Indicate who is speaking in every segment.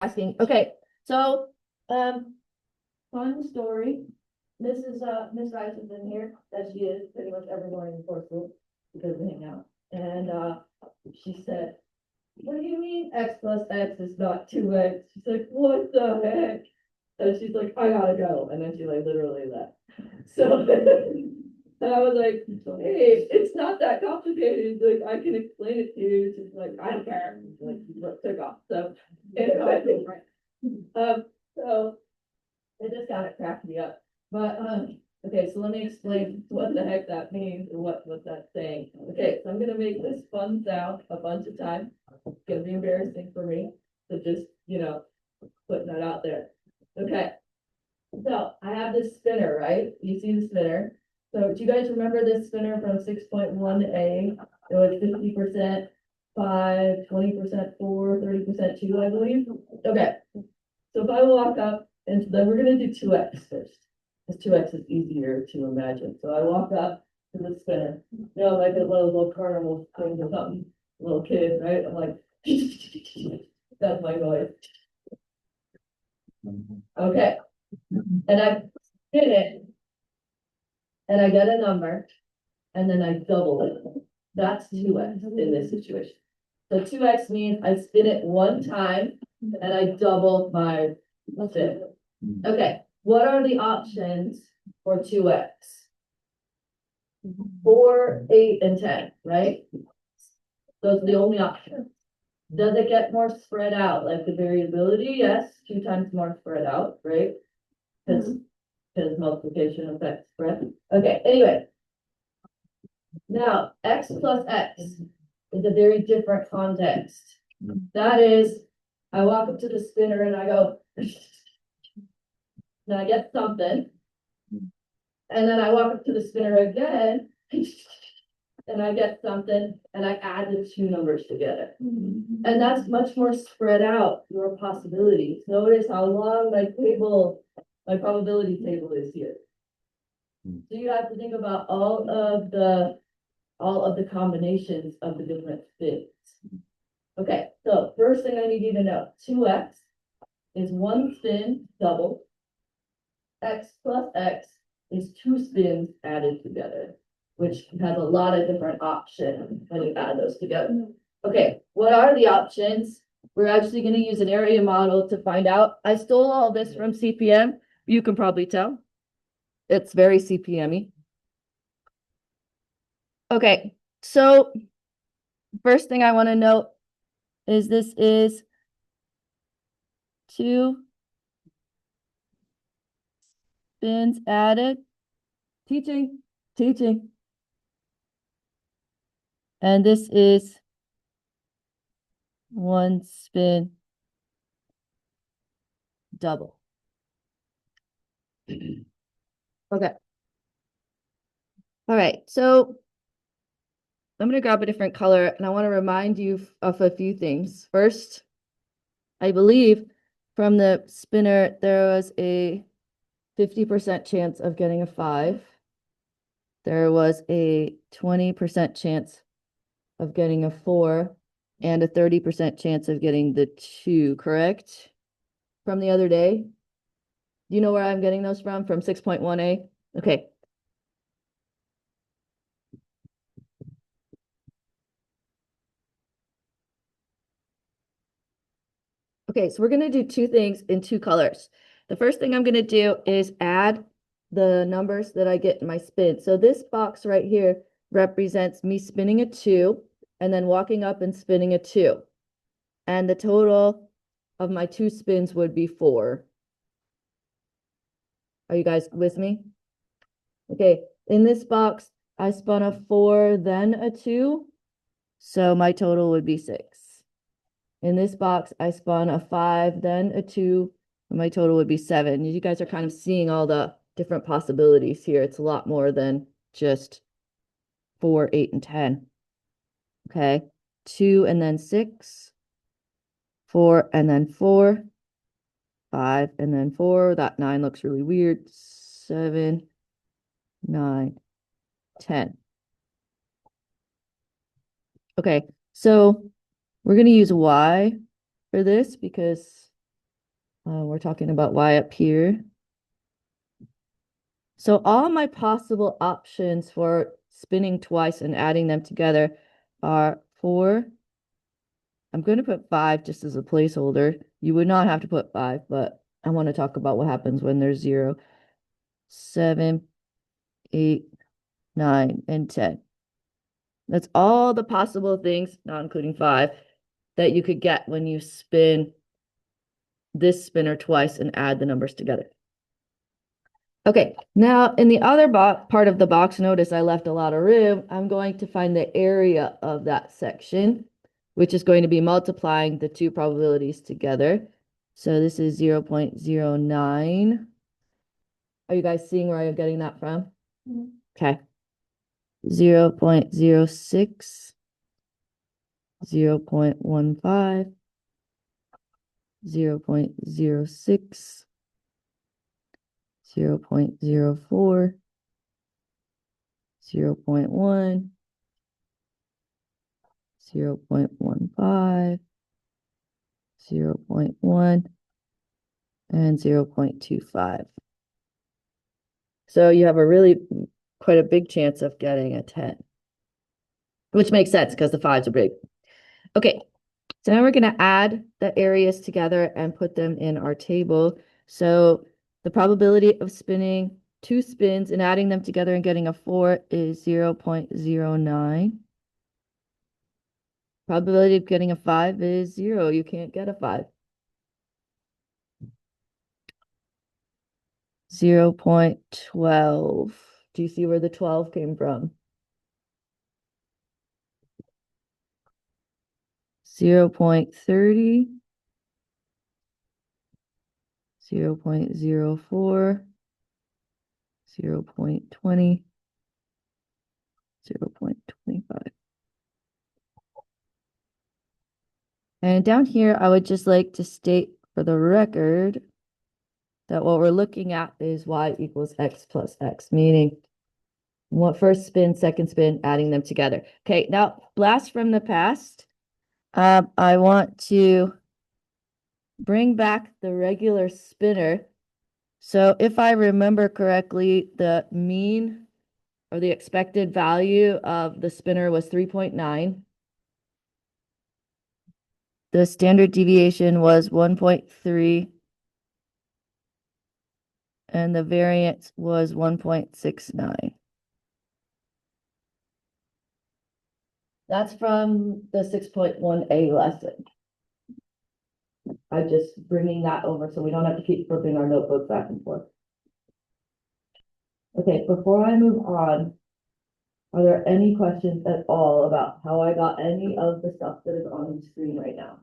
Speaker 1: asking. Okay, so fun story. This is Miss Rice is in here, as she is pretty much every morning before school because we hang out. And she said, "What do you mean X plus X is not 2X?" She's like, "What the heck?" And she's like, "I gotta go." And then she like literally left. So and I was like, "Hey, it's not that complicated. Like I can explain it to you." She's like, "I don't care." Like took off. So anyway, so it just kind of cracked me up. But okay, so let me explain what the heck that means and what that's saying. Okay, so I'm gonna make this fun sound a bunch of times. It's gonna be embarrassing for me. So just, putting that out there. Okay. So I have this spinner, right? You see the spinner. So do you guys remember this spinner from 6.1A? It was 50% 5, 20% 4, 30% 2, I believe. Okay. So if I walk up, and then we're gonna do 2X first, because 2X is easier to imagine. So I walk up to the spinner, like a little carnival thing or something, little kid, right? I'm like, that's my noise. Okay, and I spin it, and I get a number, and then I double it. That's 2X in this situation. So 2X means I spin it one time, and I double my spin. Okay, what are the options for 2X? 4, 8, and 10, right? Those are the only options. Does it get more spread out, like the variability? Yes, 2 times more spread out, right? Because multiplication affects spread. Okay, anyway. Now, X plus X is a very different context. That is, I walk up to the spinner and I go, and I get something. And then I walk up to the spinner again, and I get something, and I add the two numbers together. And that's much more spread out, your possibilities. Notice how long my probability table is here. So you have to think about all of the combinations of the different spins. Okay, so first thing I need you to know, 2X is one spin doubled. X plus X is 2 spins added together, which has a lot of different options when you add those together. Okay, what are the options? We're actually going to use an area model to find out. I stole all this from CPM. You can probably tell. It's very CPM-y. Okay, so first thing I want to note is this is 2 spins added. Teaching. And this is 1 spin double. Okay. All right, so I'm going to grab a different color and I want to remind you of a few things. First, I believe from the spinner, there was a 50% chance of getting a 5. There was a 20% chance of getting a 4 and a 30% chance of getting the 2, correct? From the other day? Do you know where I'm getting those from 6.1A? Okay. Okay, so we're going to do 2 things in 2 colors. The first thing I'm going to do is add the numbers that I get in my spin. So this box right here represents me spinning a 2 and then walking up and spinning a 2. And the total of my 2 spins would be 4. Are you guys with me? Okay, in this box, I spun a 4, then a 2. So my total would be 6. In this box, I spun a 5, then a 2, and my total would be 7. You guys are kind of seeing all the different possibilities here. It's a lot more than just 4, 8, and 10. Okay, 2 and then 6, 4 and then 4, 5 and then 4. That 9 looks really weird. 7, 9, 10. Okay, so we're going to use Y for this because We're talking about y up here. So all my possible options for spinning twice and adding them together are 4. I'm going to put 5 just as a placeholder. You would not have to put 5, but I want to talk about what happens when there's 0, 7, 8, 9, and 10. That's all the possible things, not including 5, that you could get when you spin this spinner twice and add the numbers together. Okay, now in the other part of the box, notice I left a lot of room. I'm going to find the area of that section, which is going to be multiplying the two probabilities together. So this is 0.09. Are you guys seeing where I'm getting that from? Mm-hmm. Okay. 0.06, 0.15, 0.06, 0.04, 0.1, 0.15, 0.1, and 0.25. So you have quite a big chance of getting a 10, which makes sense because the 5s are big. Okay, so now we're going to add the areas together and put them in our table. So the probability of spinning 2 spins and adding them together and getting a 4 is 0.09. Probability of getting a 5 is 0. You can't get a 5. 0.12. Do you see where the 12 came from? 0.30, 0.04, 0.20, 0.25. And down here, I would just like to state for the record that what we're looking at is y equals x plus x, meaning what first spin, second spin, adding them together. Okay, now blast from the past. I want to bring back the regular spinner. So if I remember correctly, the mean or the expected value of the spinner was 3.9. The standard deviation was 1.3. And the variance was 1.69. That's from the 6.1a lesson. I'm just bringing that over so we don't have to keep flipping our notebook back and forth. Okay, before I move on, are there any questions at all about how I got any of the stuff that is on the screen right now?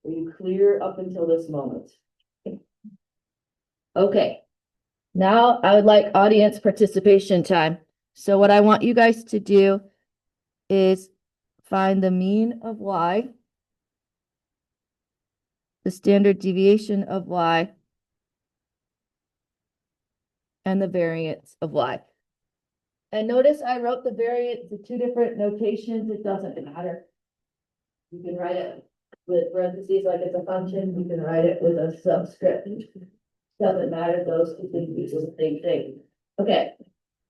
Speaker 1: Are you clear up until this moment? Okay, now I would like audience participation time. So what I want you guys to do is find the mean of y, the standard deviation of y, and the variance of y. And notice I wrote the variance in 2 different notations. It doesn't matter. You can write it with parentheses like it's a function. You can write it with a subscript. Doesn't matter. Those 2 things equal the same thing. Okay.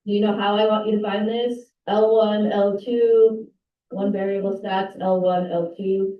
Speaker 1: Do you know how I want you to find this? L1, L2, one variable stats, L1, L2.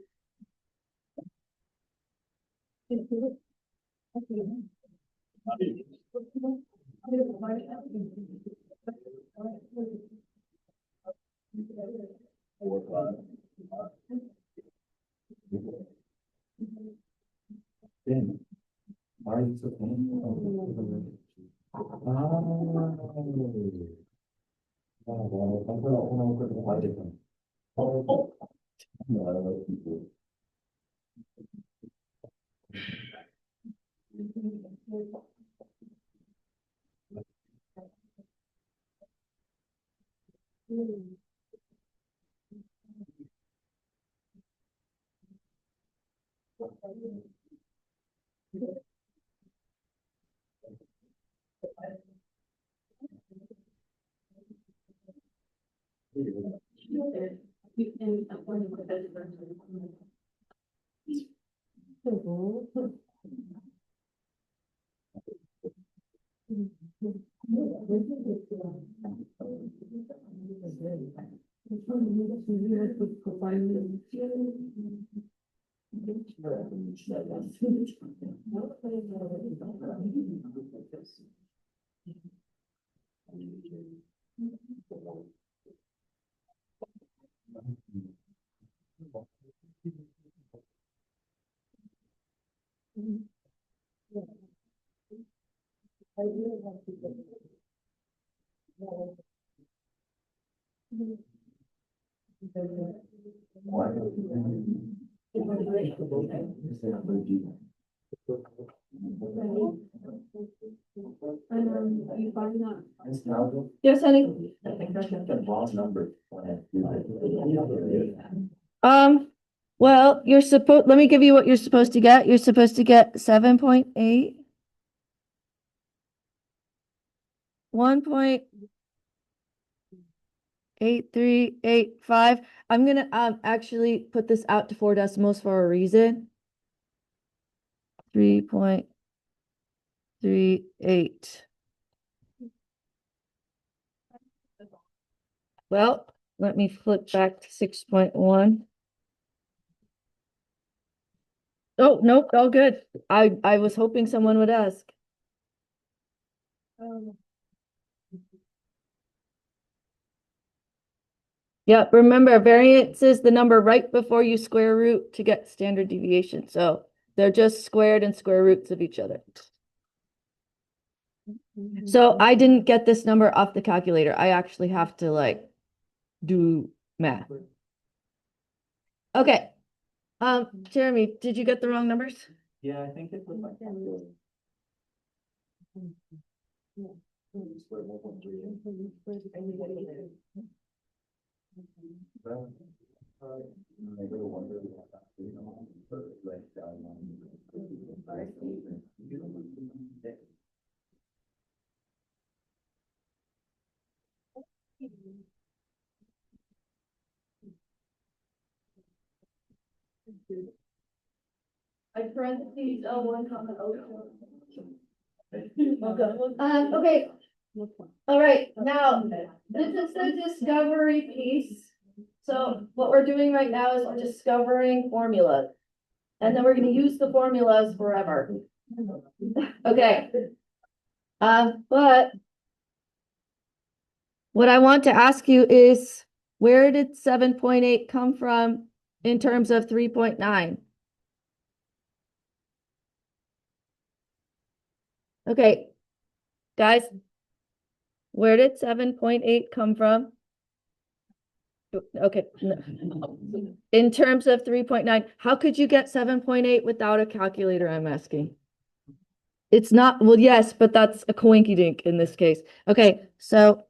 Speaker 1: You find that? Yes, honey. Well, you're supposed, let me give you what you're supposed to get. You're supposed to get 7.8. 1.8385. I'm gonna actually put this out to 4 decimals for a reason. 3.38. Well, let me flip back to 6.1. Oh, nope, all good. I was hoping someone would ask. Yeah, remember variance is the number right before you square root to get standard deviation. So they're just squared and square roots of each other. So I didn't get this number off the calculator. I actually have to like do math. Okay. Jeremy, did you get the wrong numbers?
Speaker 2: Yeah, I think it was like.
Speaker 1: I parentheses L1 comma O2. Okay. All right, now, this is the discovery piece. So what we're doing right now is we're discovering formulas. And then we're gonna use the formulas forever. Okay. But what I want to ask you is, where did 7.8 come from in terms of 3.9? Okay, guys, where did 7.8 come from? Okay, in terms of 3.9, how could you get 7.8 without a calculator, I'm asking? It's not, well, yes, but that's a coinky dink in this case. Okay, so.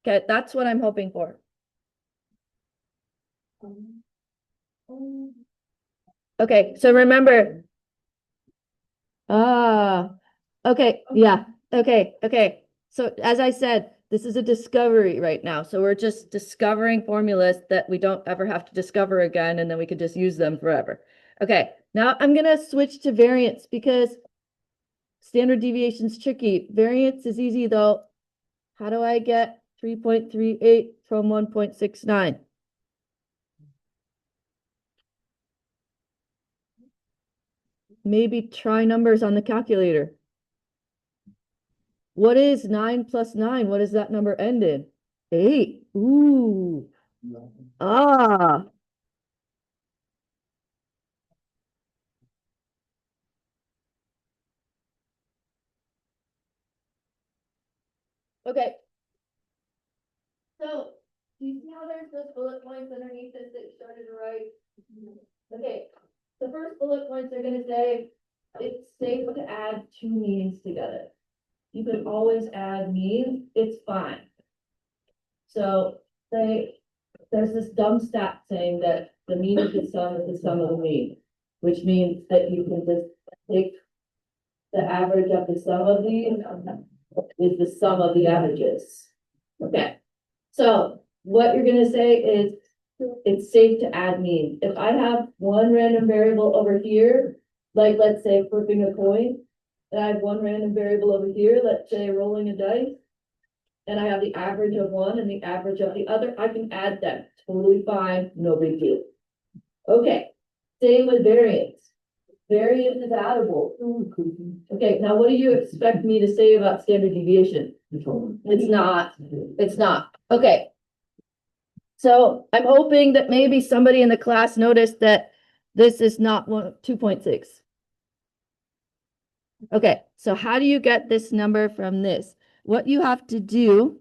Speaker 1: Okay, that's what I'm hoping for. Okay, so remember. Okay, yeah, okay. So as I said, this is a discovery right now. So we're just discovering formulas that we don't ever have to discover again, and then we could just use them forever. Okay, now I'm gonna switch to variance because standard deviation is tricky. Variance is easy though. How do I get 3.38 from 1.69? Maybe try numbers on the calculator. What is 9 plus 9? What does that number end in? 8. Ooh. Ah. Okay. So, do you see how there's those bullet points underneath this that you started to write? Okay. The first bullet points are going to say it's safe to add two means together. You can always add means, it's fine. So, there's this dumb stat saying that the mean of the sum is the sum of the mean, which means that you can just take the average of the sum of these is the sum of the averages. Okay, so what you're gonna say is it's safe to add means. If I have one random variable over here, like let's say flipping a coin, and I have one random variable over here, let's say rolling a dice, and I have the average of one and the average of the other, I can add them, totally fine, no big deal. Okay, same with variance. Variance is addable. Okay, now what do you expect me to say about standard deviation? It's not. Okay. So I'm hoping that maybe somebody in the class noticed that this is not 2.6. Okay, so how do you get this number from this? What you have to do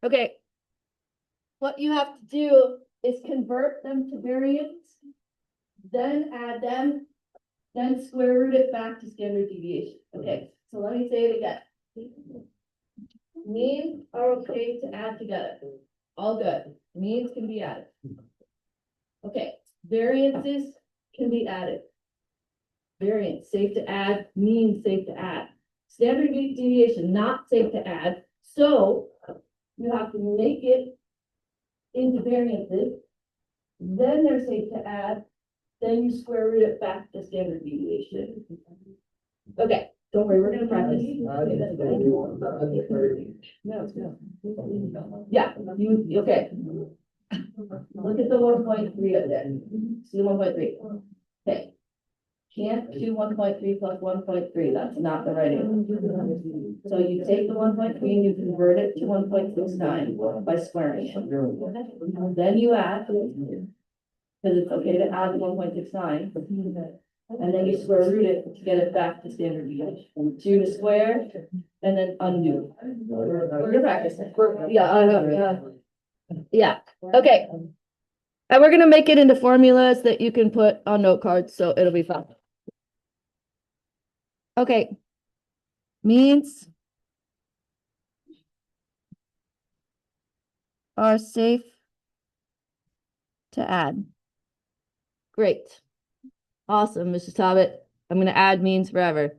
Speaker 1: okay, what you have to do is convert them to variance, then add them, then square root it back to standard deviation. Okay, so let me say it again. Means are okay to add together. All good. Means can be added. Okay, variances can be added. Variance, safe to add, means safe to add. Standard deviation, not safe to add. So you have to make it into variances. Then they're safe to add. Then you square root it back to standard deviation. Okay, don't worry, we're gonna practice. Yeah, you, okay. Look at the 1.3 of that. See the 1.3. Okay. Can't do 1.3 plus 1.3. That's not the right answer. So you take the 1.3 and you convert it to 1.69 by squaring it. Then you add, because it's okay to add 1.69. And then you square root it to get it back to standard deviation. 2 to square and then undo. We're gonna practice it. Yeah, okay. And we're gonna make it into formulas that you can put on note cards, so it'll be fun. Okay. Means are safe to add. Great. Awesome, Mrs. Talbot. I'm gonna add means forever.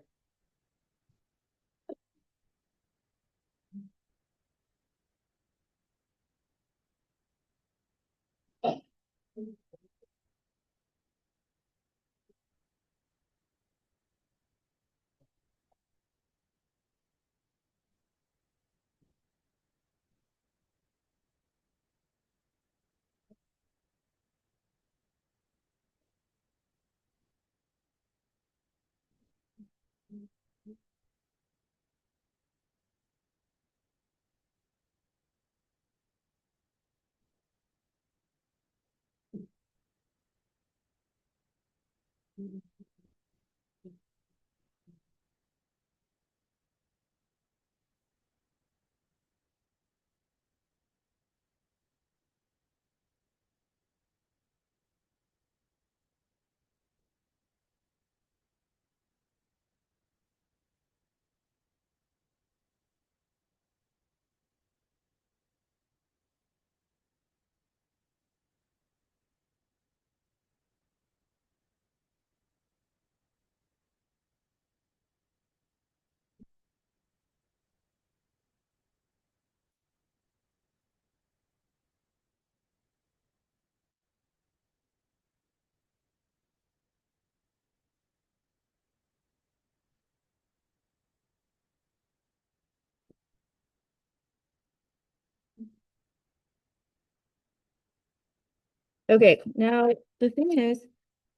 Speaker 1: Okay, now the thing is,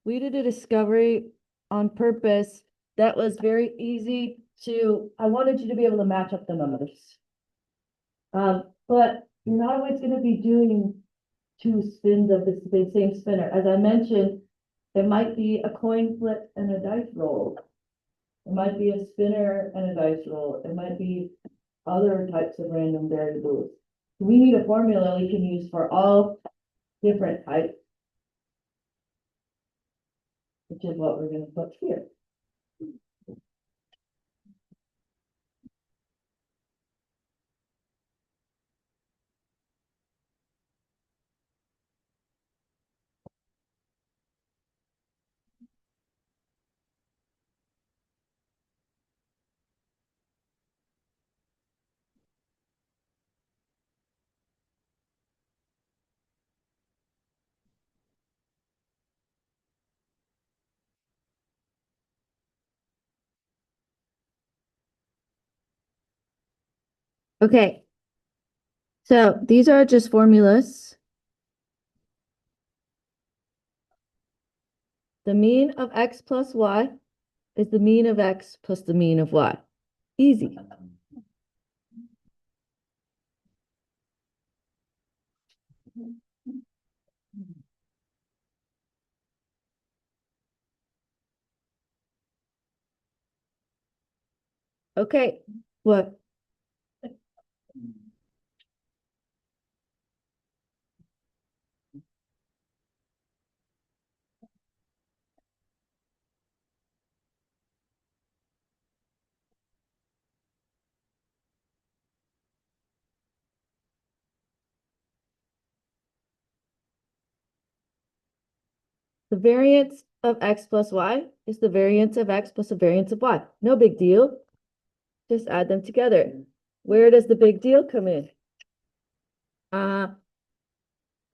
Speaker 1: we did a discovery on purpose that was very easy to, I wanted you to be able to match up the numbers. But you're not always gonna be doing two spins of the same spinner. As I mentioned, it might be a coin flip and a dice roll. It might be a spinner and a dice roll. It might be other types of random variables. We need a formula we can use for all different types, which is what we're gonna put here. Okay. So these are just formulas. The mean of x plus y is the mean of x plus the mean of y. Easy. Okay, what? The variance of x plus y is the variance of x plus the variance of y. No big deal. Just add them together. Where does the big deal come in?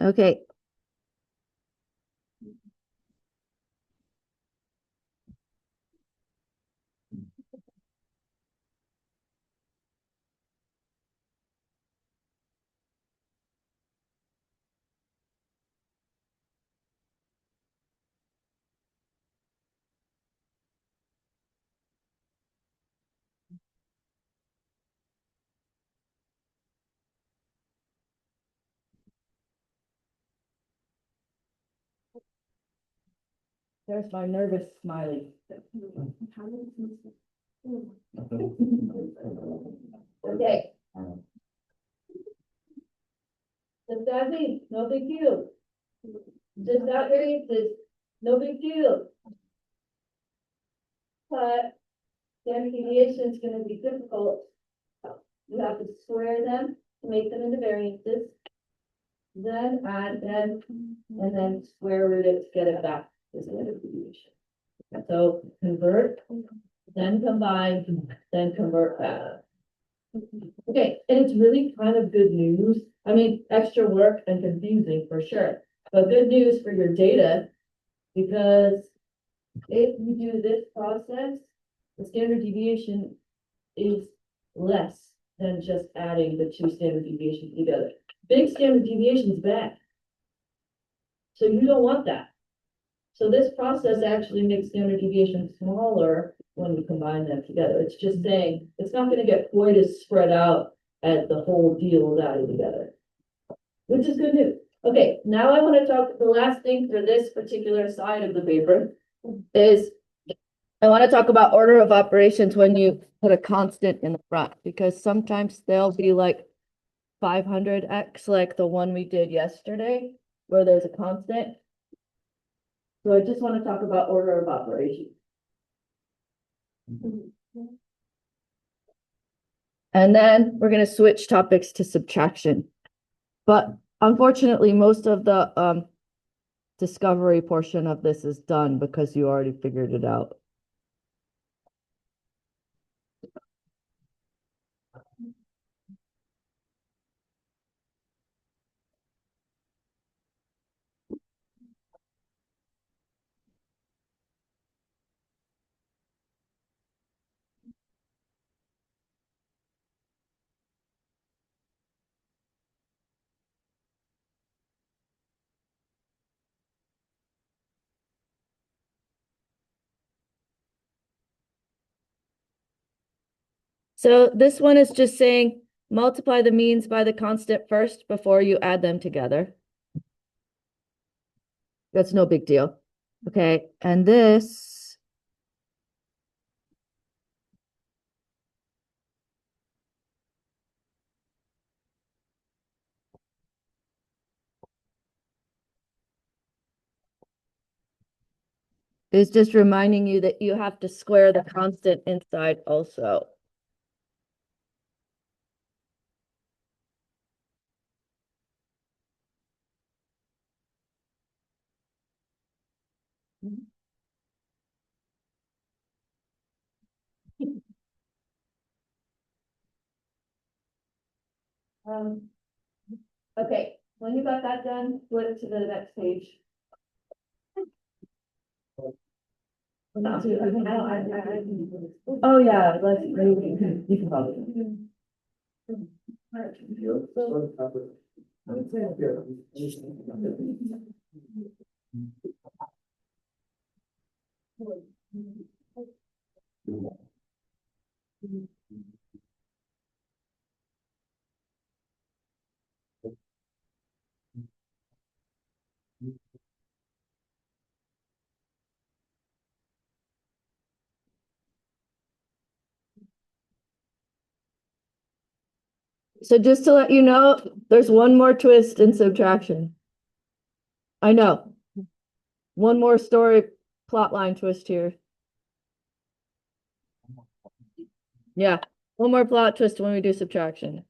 Speaker 1: Okay. There's my nervous smiley. Okay. Just that means no big deal. Just that variances, no big deal. But standard deviation is gonna be difficult. You have to square them to make them into variances. Then add them and then square root it to get it back to standard deviation. So convert, then combine, then convert back. Okay, and it's really kind of good news. I mean, extra work and confusing for sure, but good news for your data. Because if you do this process, the standard deviation is less than just adding the two standard deviations together. Big standard deviation is bad. So you don't want that. So this process actually makes standard deviation smaller when we combine them together. It's just saying it's not going to get quite as spread out as the whole deal is added together, which is good news. Okay, now I want to talk, the last thing for this particular side of the paper is I want to talk about order of operations when you put a constant in the front, because sometimes they'll be like 500x, like the one we did yesterday, where there's a constant. So I just want to talk about order of operations. And then we're going to switch topics to subtraction. But unfortunately, most of the discovery portion of this is done because you already figured it out. So this one is just saying multiply the means by the constant first before you add them together. That's no big deal. Okay, and this is just reminding you that you have to square the constant inside also. Okay, when you got that done, flip it to the next page. Oh, yeah, you can probably. So just to let you know, there's one more twist in subtraction. I know. One more story plot line twist here. Yeah, one more plot twist when we do subtraction.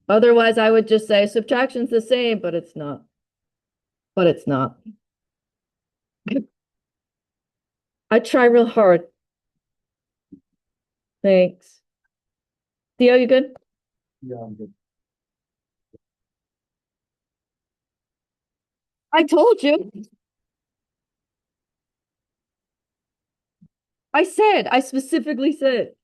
Speaker 1: Otherwise, I would just say subtraction's the same, but it's not. But it's not. I try real hard. Thanks. Theo, you good?
Speaker 2: Yeah, I'm good.
Speaker 1: I told you. I specifically said.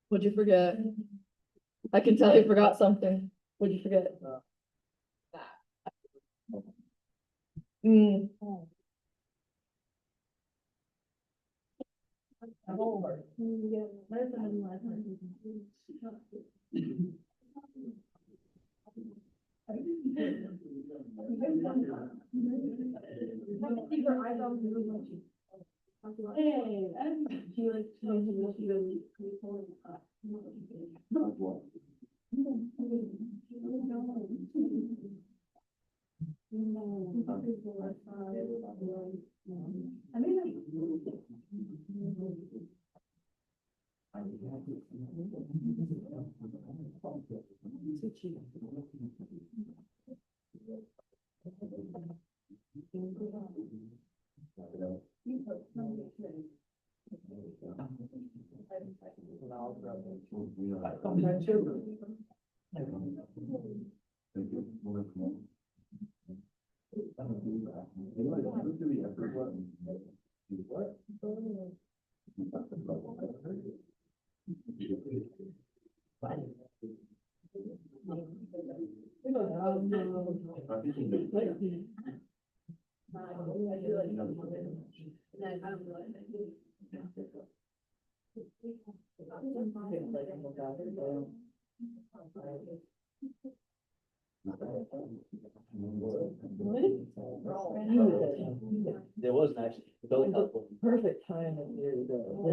Speaker 1: What'd you forget? I can tell you forgot something. What'd you forget? Mm.
Speaker 2: There wasn't actually, really helpful.
Speaker 1: Perfect time of year to go.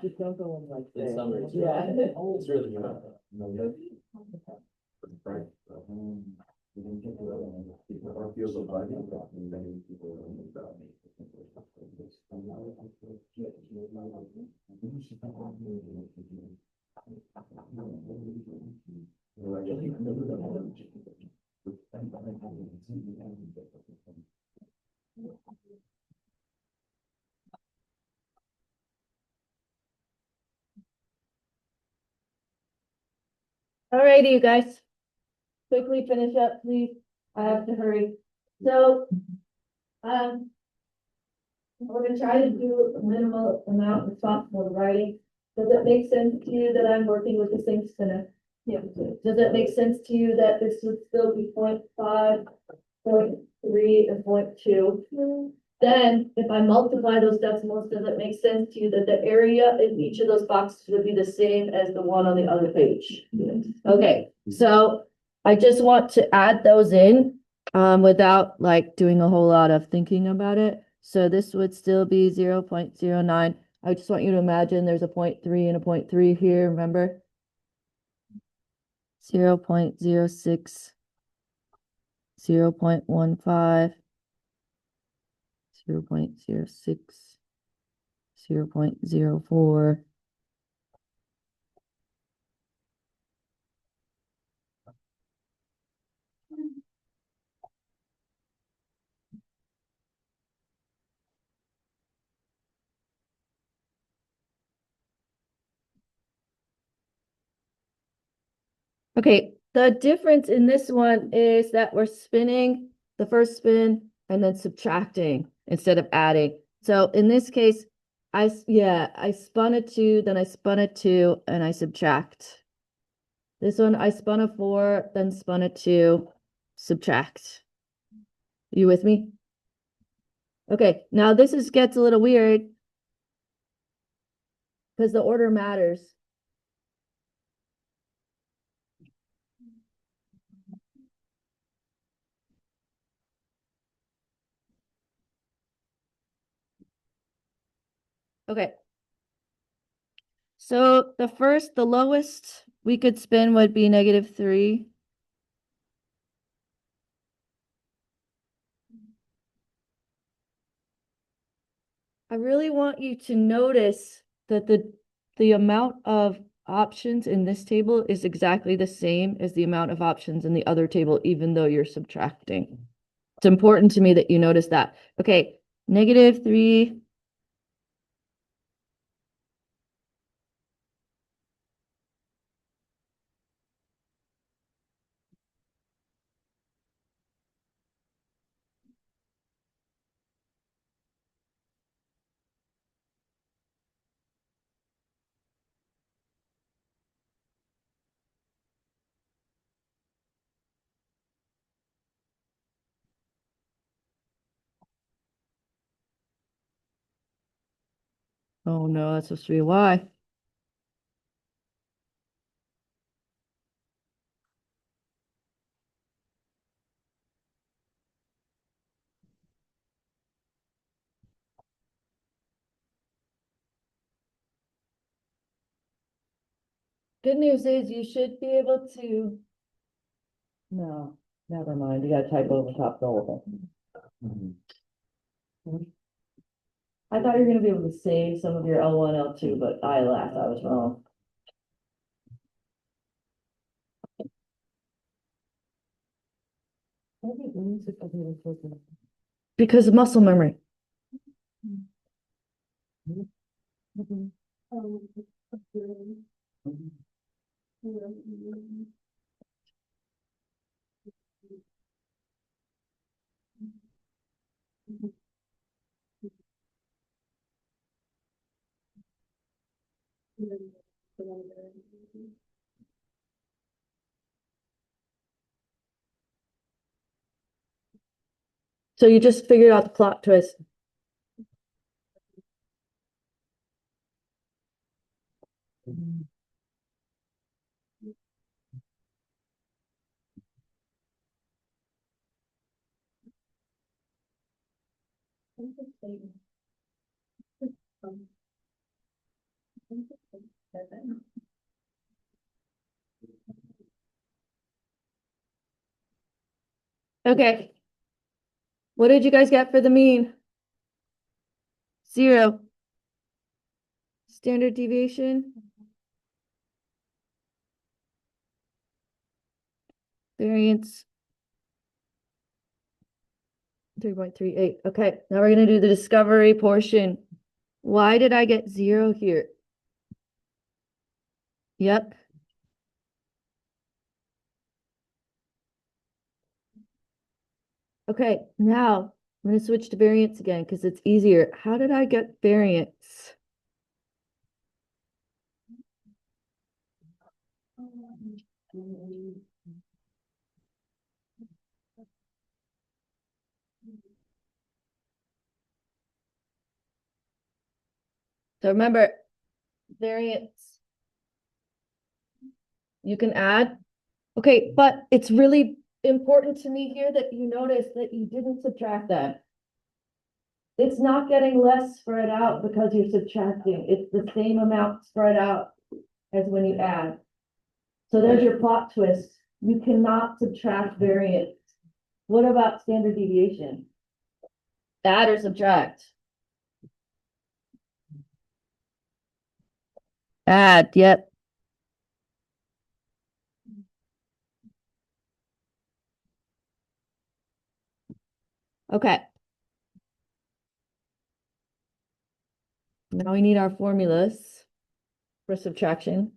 Speaker 1: Just don't go in like.
Speaker 2: In summer, it's
Speaker 1: Yeah.
Speaker 2: It's really good.
Speaker 3: Right. Our fields of fighting, many people about me.
Speaker 1: Alrighty, you guys. Quickly finish up, please. I have to hurry. So, we're gonna try to do a minimal amount as possible of writing. Does it make sense to you that I'm working with the same spinner? Yeah. Does it make sense to you that this would still be 0.5, 0.3, and 0.2? Then, if I multiply those decimals, does it make sense to you that the area in each of those boxes would be the same as the one on the other page? Okay, so I just want to add those in, without like doing a whole lot of thinking about it. So this would still be 0.09. I just want you to imagine there's a 0.3 and a 0.3 here, remember? 0.06, 0.15, 0.06, 0.04. Okay, the difference in this one is that we're spinning the first spin and then subtracting instead of adding. So in this case, I spun a 2, then I spun a 2, and I subtract. This one, I spun a 4, then spun a 2, subtract. You with me? Okay, now gets a little weird because the order matters. Okay. So the lowest we could spin would be -3. I really want you to notice that the amount of options in this table is exactly the same as the amount of options in the other table, even though you're subtracting. It's important to me that you notice that. Okay, -3. Oh no, that's supposed to be a Y. Good news is you should be able to. No, never mind. You gotta type over top the whole thing. I thought you were gonna be able to save some of your L1, L2, but I laughed. I was wrong. Because of muscle memory. So you just figured out the plot twist. Okay. What did you guys get for the mean? 0. Standard deviation? Variance? 3.38. Okay, now we're gonna do the discovery portion. Why did I get 0 here? Yep. Okay, now I'm gonna switch to variance again because it's easier. How did I get variance? So remember, variance, you can add. Okay, but it's really important to me here that you notice that you didn't subtract that. It's not getting less spread out because you're subtracting. It's the same amount spread out as when you add. So there's your plot twist. You cannot subtract variance. What about standard deviation? Add or subtract? Add, yep. Okay. Now we need our formulas for subtraction.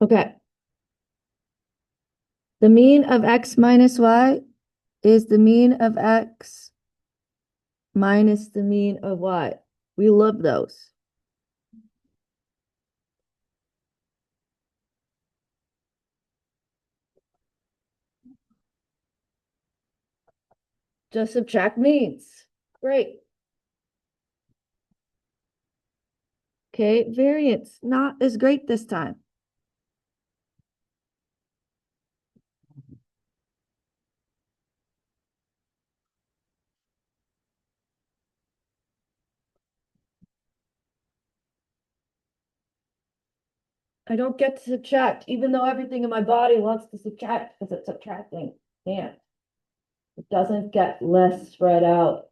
Speaker 1: Okay. The mean of x minus y is the mean of x minus the mean of y. We love those. Just subtract means. Great. Okay, variance, not as great this time. I don't get to subtract, even though everything in my body wants to subtract because it's subtracting. Can't. It doesn't get less spread out.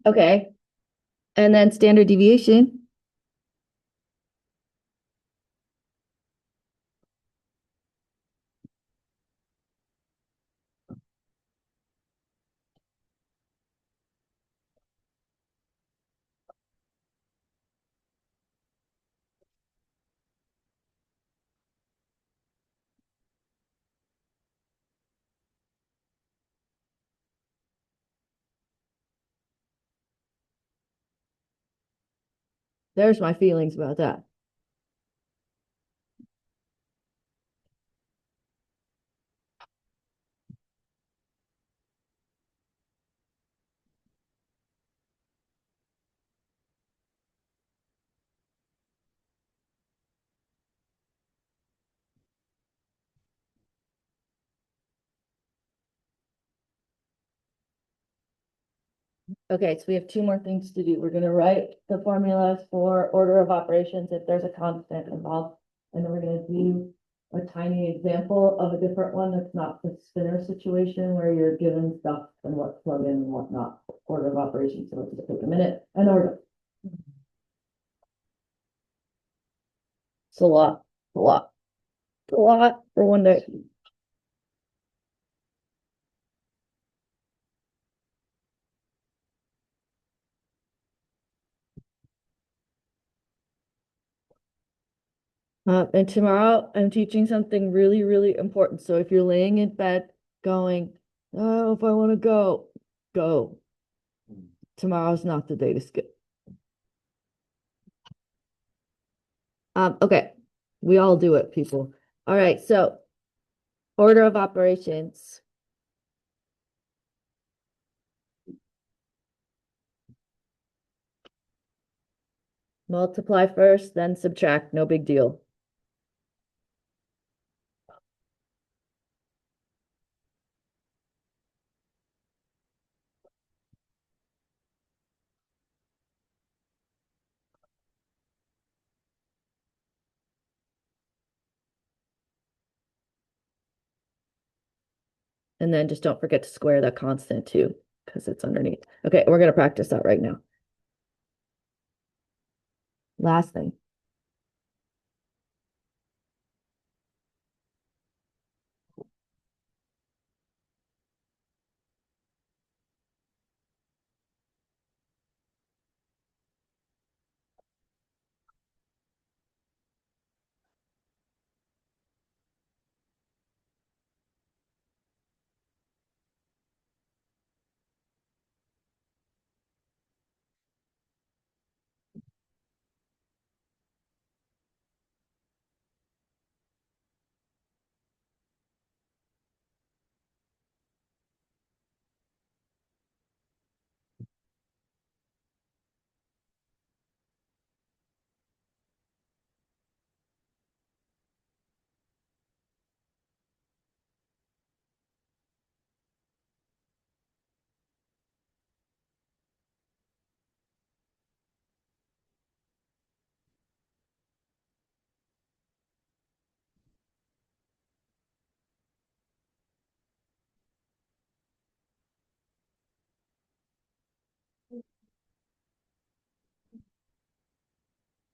Speaker 1: Okay. And then standard deviation. There's my feelings about that. Okay, so we have two more things to do. We're gonna write the formulas for order of operations if there's a constant involved. And then we're gonna do a tiny example of a different one that's not the spinner situation where you're given stuff and what to plug in and what not. Order of operations, so let's just take a minute and order. It's a lot, a lot, a lot for one day. And tomorrow I'm teaching something really, really important. So if you're laying in bed going, oh, if I want to go, go. Tomorrow's not the day to skip. Okay, we all do it, people. All right, so order of operations. Multiply first, then subtract, no big deal. And then just don't forget to square that constant too, because it's underneath. Okay, we're gonna practice that right now. Last thing.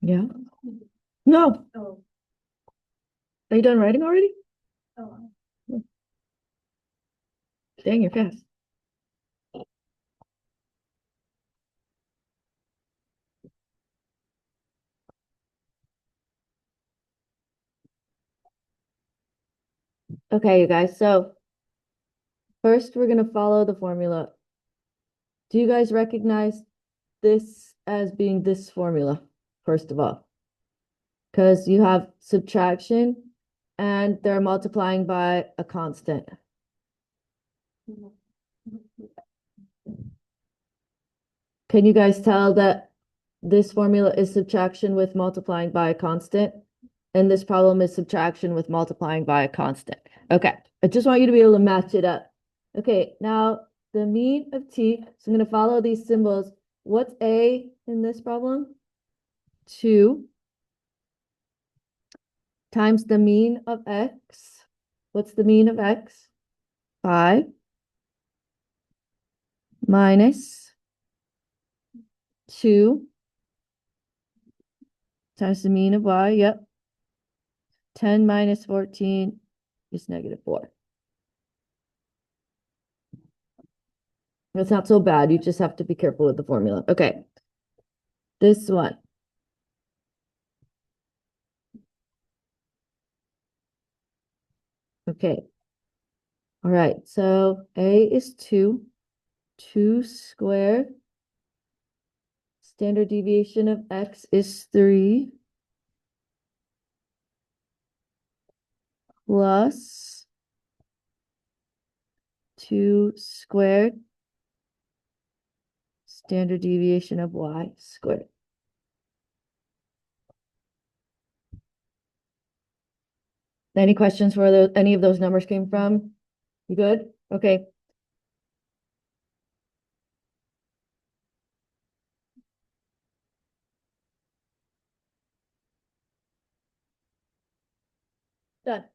Speaker 1: Yeah. No. Are you done writing already?
Speaker 4: Oh,
Speaker 1: Dang, you're fast. Okay, you guys, so first we're gonna follow the formula. Do you guys recognize this as being this formula, first of all? Because you have subtraction and they're multiplying by a constant. Can you guys tell that this formula is subtraction with multiplying by a constant? And this problem is subtraction with multiplying by a constant. Okay, I just want you to be able to match it up. Okay, now the mean of t, so I'm going to follow these symbols. What's a in this problem? 2 times the mean of x. What's the mean of x? 5 minus 2 times the mean of y. Yep. 10 minus 14 is -4. It's not so bad. You just have to be careful with the formula. Okay. This one. Okay. All right. So a is 2. 2 squared. Standard deviation of x is 3. Plus 2 squared. Standard deviation of y squared. Any questions where any of those numbers came from? You good? Okay. Done.